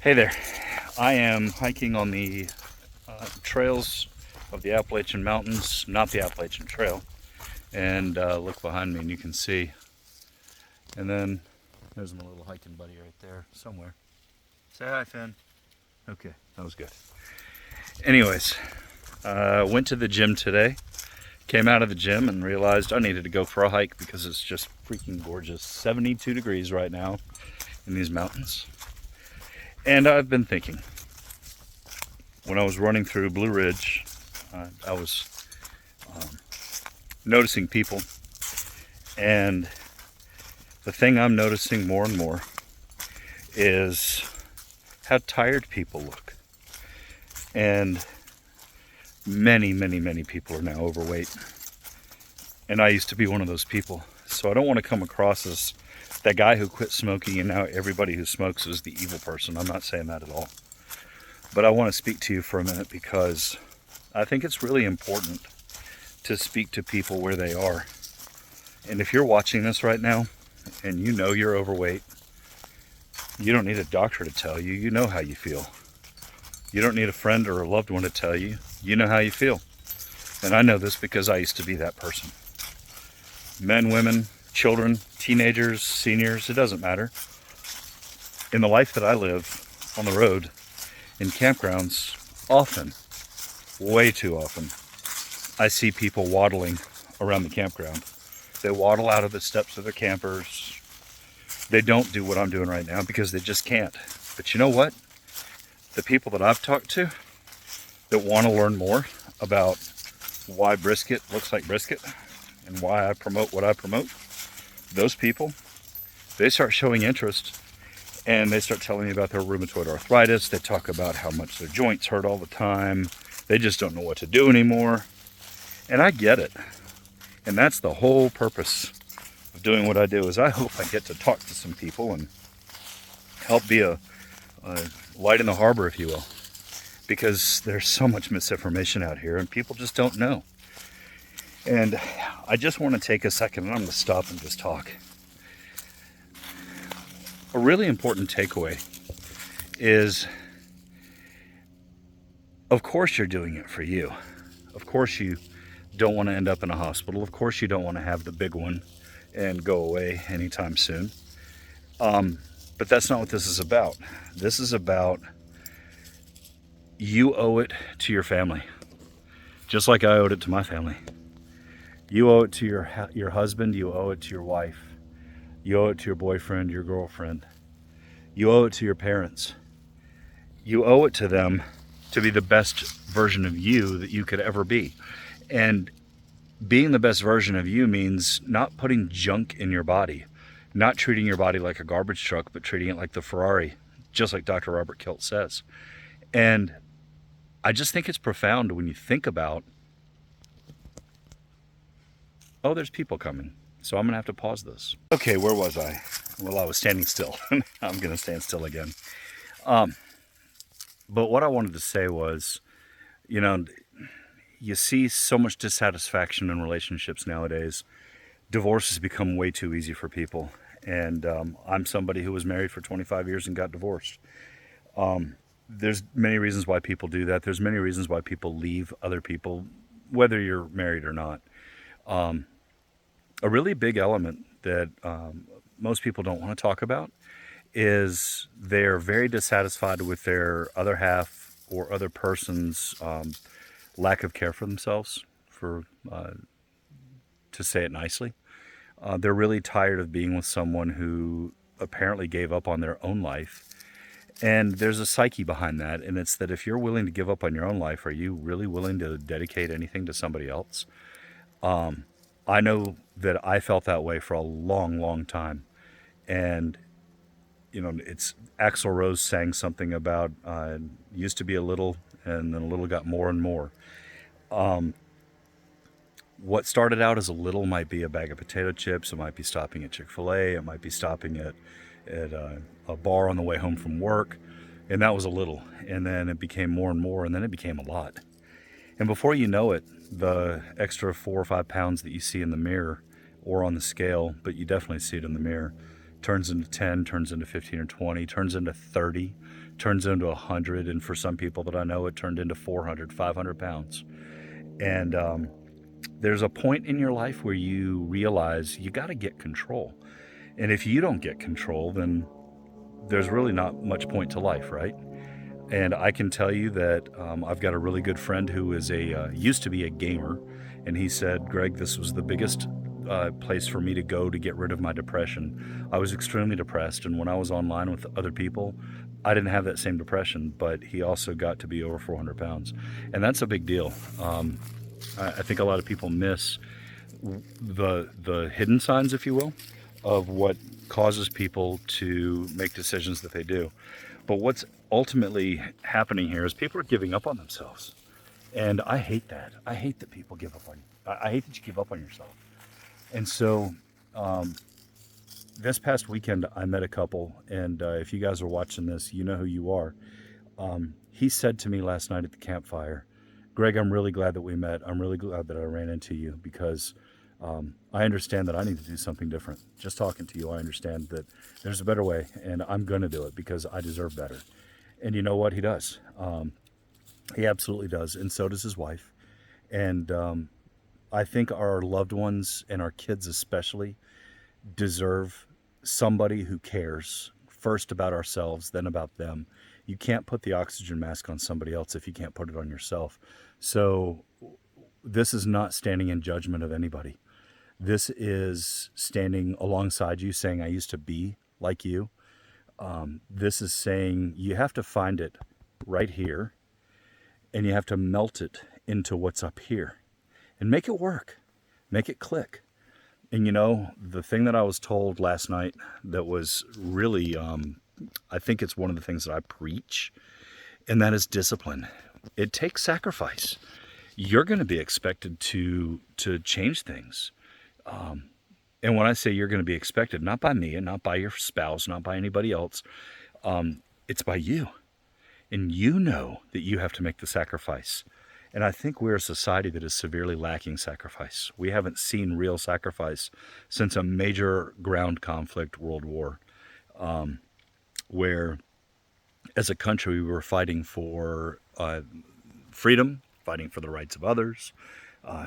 Hey there. I am hiking on the trails of the Appalachian Mountains, not the Appalachian Trail. And look behind me and you can see. And then there's my little hiking buddy right there somewhere. Say hi, Finn. Okay, that was good. Anyways, went to the gym today. Came out of the gym and realized I needed to go for a hike because it's just freaking gorgeous. 72 degrees right now in these mountains. And I've been thinking, when I was running through Blue Ridge, I was noticing people, and the thing I'm noticing more and more is how tired people look. And many people are now overweight. And I used to be one of those people. So I don't want to come across as that guy who quit smoking and now everybody who smokes is the evil person. I'm not saying that at all. But I want to speak to you for a minute because I think it's really important to speak to people where they are. And if you're watching this right now and you know you're overweight, you don't need a doctor to tell you. You know how you feel. You don't need a friend or a loved one to tell you. You know how you feel. And I know this because I used to be that person. Men, women, children, teenagers, seniors, it doesn't matter. In the life that I live on the road, in campgrounds, often, way too often, I see people waddling around the campground. They waddle out of the steps of their campers. They don't do what I'm doing right now because they just can't. But you know what? The people that I've talked to that want to learn more about why brisket looks like brisket and why I promote what I promote, those people, they start showing interest and they start telling me about their rheumatoid arthritis. They talk about how much their joints hurt all the time. They just don't know what to do anymore. And I get it. And that's the whole purpose of doing what I do, is I hope I get to talk to some people and help be a light in the harbor, if you will. Because there's so much misinformation out here and people just don't know. And I just want to take a second and I'm going to stop and just talk. A really important takeaway is, of course you're doing it for you. Of course you don't want to end up in a hospital. Of course you don't want to have the big one and go away anytime soon. But that's not what this is about. This is about you owe it to your family, just like I owed it to my family. You owe it to your husband. You owe it to your wife. You owe it to your boyfriend, your girlfriend. You owe it to your parents. You owe it to them to be the best version of you that you could ever be. And being the best version of you means not putting junk in your body, not treating your body like a garbage truck, but treating it like the Ferrari, just like Dr. Robert Kilt says. And I just think it's profound when you think about, oh, there's people coming. So I'm going to have to pause this. Okay, where was I? Well, I was standing still. I'm going to stand still again. But what I wanted to say was, you see so much dissatisfaction in relationships nowadays. Divorce has become way too easy for people. And I'm somebody who was married for 25 years and got divorced. There's many reasons why people do that. There's many reasons why people leave other people, whether you're married or not. A really big element that most people don't want to talk about is they're very dissatisfied with their other half or other person's lack of care for themselves, to say it nicely. They're really tired of being with someone who apparently gave up on their own life. And there's a psyche behind that, and it's that if you're willing to give up on your own life, are you really willing to dedicate anything to somebody else? I know that I felt that way for a long time. And, it's Axl Rose sang something about used to be a little, and then a little got more and more. What started out as a little might be a bag of potato chips. It might be stopping at Chick-fil-A. It might be stopping at a bar on the way home from work. And that was a little. And then it became more and more, and then it became a lot. And before you know it, the extra 4 or 5 pounds that you see in the mirror or on the scale, but you definitely see it in the mirror, turns into 10, turns into 15 or 20, turns into 30, turns into 100, and for some people that I know, it turned into 400, 500 pounds. And there's a point in your life where you realize you got to get control. And if you don't get control, then there's really not much point to life, right? And I can tell you that I've got a really good friend who is used to be a gamer, and he said, Greg, this was the biggest place for me to go to get rid of my depression. I was extremely depressed, and when I was online with other people, I didn't have that same depression, but he also got to be over 400 pounds. And that's a big deal. I think a lot of people miss the hidden signs, if you will, of what causes people to make decisions that they do. But what's ultimately happening here is people are giving up on themselves. And I hate that. I hate that people give up on you. I hate that you give up on yourself. And so this past weekend, I met a couple, and if you guys are watching this, you know who you are. He said to me last night at the campfire, Greg, I'm really glad that we met. I'm really glad that I ran into you, because I understand that I need to do something different. Just talking to you, I understand that there's a better way, and I'm going to do it because I deserve better. And you know what? He does. He absolutely does, and so does his wife. And I think our loved ones, and our kids especially, deserve somebody who cares first about ourselves, then about them. You can't put the oxygen mask on somebody else if you can't put it on yourself. So this is not standing in judgment of anybody. This is standing alongside you, saying, I used to be like you. This is saying you have to find it right here, and you have to melt it into what's up here and make it work, make it click. And you know, the thing that I was told last night that was really, I think it's one of the things that I preach, and that is discipline. It takes sacrifice. You're going to be expected to change things. And when I say you're going to be expected, not by me and not by your spouse, not by anybody else, it's by you. And you know that you have to make the sacrifice. And I think we're a society that is severely lacking sacrifice. We haven't seen real sacrifice since a major ground conflict, World War, where as a country we were fighting for freedom, fighting for the rights of others,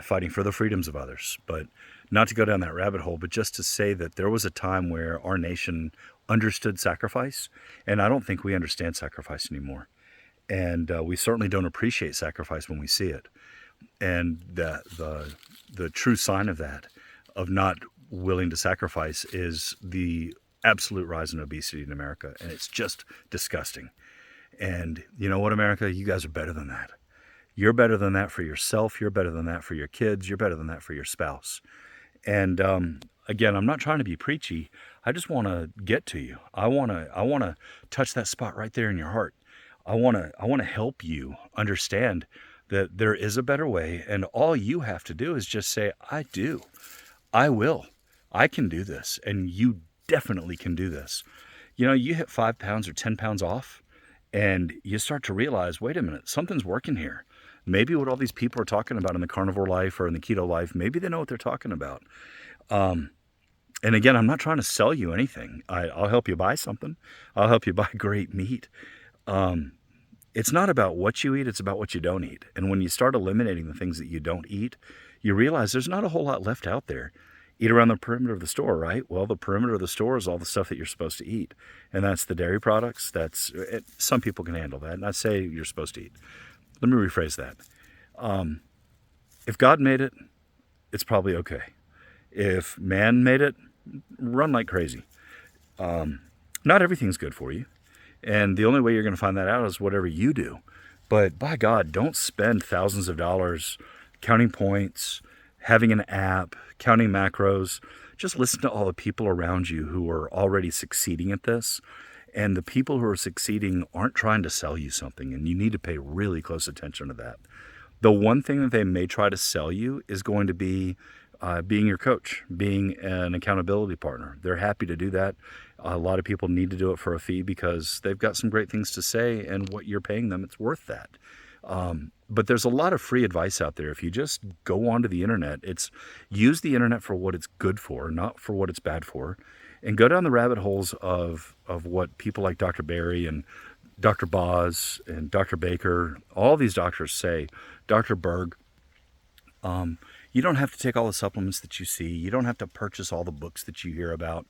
fighting for the freedoms of others. But not to go down that rabbit hole, but just to say that there was a time where our nation understood sacrifice, and I don't think we understand sacrifice anymore. And we certainly don't appreciate sacrifice when we see it. And the true sign of that, of not willing to sacrifice, is the absolute rise in obesity in America. And it's just disgusting. And you know what, America? You guys are better than that. You're better than that for yourself. You're better than that for your kids. You're better than that for your spouse. And again, I'm not trying to be preachy. I just want to get to you. I want to touch that spot right there in your heart. I want to help you understand that there is a better way, and all you have to do is just say, I do. I will. I can do this, and you definitely can do this. You know, you hit 5 pounds or 10 pounds off, and you start to realize, wait a minute, something's working here. Maybe what all these people are talking about in the carnivore life or in the keto life, maybe they know what they're talking about. And again, I'm not trying to sell you anything. I'll help you buy something. I'll help you buy great meat. It's not about what you eat, it's about what you don't eat. And when you start eliminating the things that you don't eat, you realize there's not a whole lot left out there. Eat around the perimeter of the store, right? Well, the perimeter of the store is all the stuff that you're supposed to eat. And that's the dairy products. Some people can handle that. And I say you're supposed to eat. Let me rephrase that. If God made it, it's probably okay. If man made it, run like crazy. Not everything's good for you. And the only way you're going to find that out is whatever you do. But by God, don't spend thousands of dollars counting points, having an app, counting macros. Just listen to all the people around you who are already succeeding at this. And the people who are succeeding aren't trying to sell you something, and you need to pay really close attention to that. The one thing that they may try to sell you is going to be being your coach, being an accountability partner. They're happy to do that. A lot of people need to do it for a fee because they've got some great things to say, and what you're paying them, it's worth that. But there's a lot of free advice out there. If you just go onto the internet, use the internet for what it's good for, not for what it's bad for. and go down the rabbit holes of what people like Dr. Barry and Dr. Boz and Dr. Baker, all these doctors say, Dr. Berg. You don't have to take all the supplements that you see. You don't have to purchase all the books that you hear about.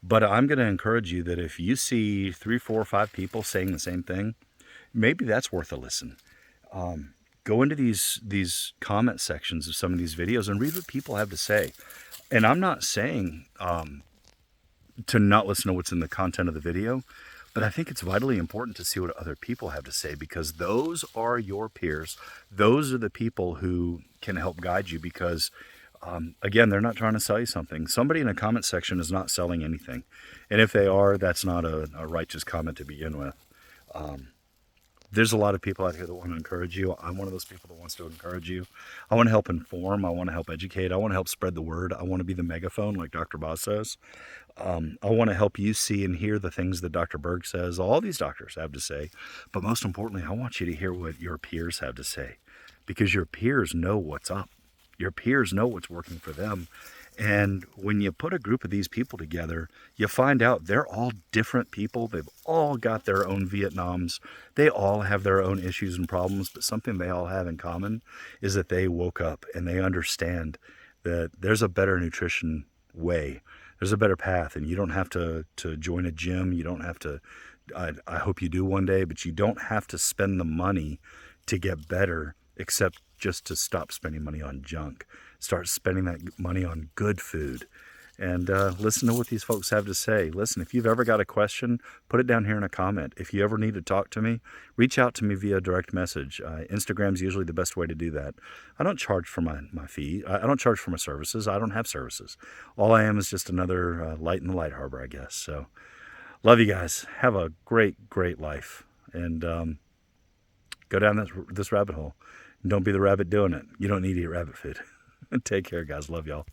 But I'm going to encourage you that if you see 3, 4, 5 people saying the same thing, maybe that's worth a listen. Go into these comment sections of some of these videos and read what people have to say. And I'm not saying to not listen to what's in the content of the video, but I think it's vitally important to see what other people have to say, because those are your peers. Those are the people who can help guide you, because again, they're not trying to sell you something. Somebody in a comment section is not selling anything. And if they are, that's not a righteous comment to begin with. There's a lot of people out here that want to encourage you. I'm one of those people that wants to encourage you. I want to help inform. I want to help educate. I want to help spread the word. I want to be the megaphone, like Dr. Boz says. I want to help you see and hear the things that Dr. Berg says, all these doctors have to say. But most importantly, I want you to hear what your peers have to say, because your peers know what's up. Your peers know what's working for them. And when you put a group of these people together, you find out they're all different people. They've all got their own Vietnams. They all have their own issues and problems, but something they all have in common is that they woke up and they understand that there's a better nutrition way. There's a better path, and you don't have to join a gym. You don't have to, I hope you do one day, but you don't have to spend the money to get better, except just to stop spending money on junk. Start spending that money on good food, and listen to what these folks have to say. Listen, if you've ever got a question, put it down here in a comment. If you ever need to talk to me, reach out to me via direct message. Instagram's usually the best way to do that. I don't charge for my fee. I don't charge for my services. I don't have services. All I am is just another light in the light harbor, I guess. So love you guys. Have a great, great life, and go down this rabbit hole. And don't be the rabbit doing it. You don't need to eat rabbit food. Take care, guys. Love y'all.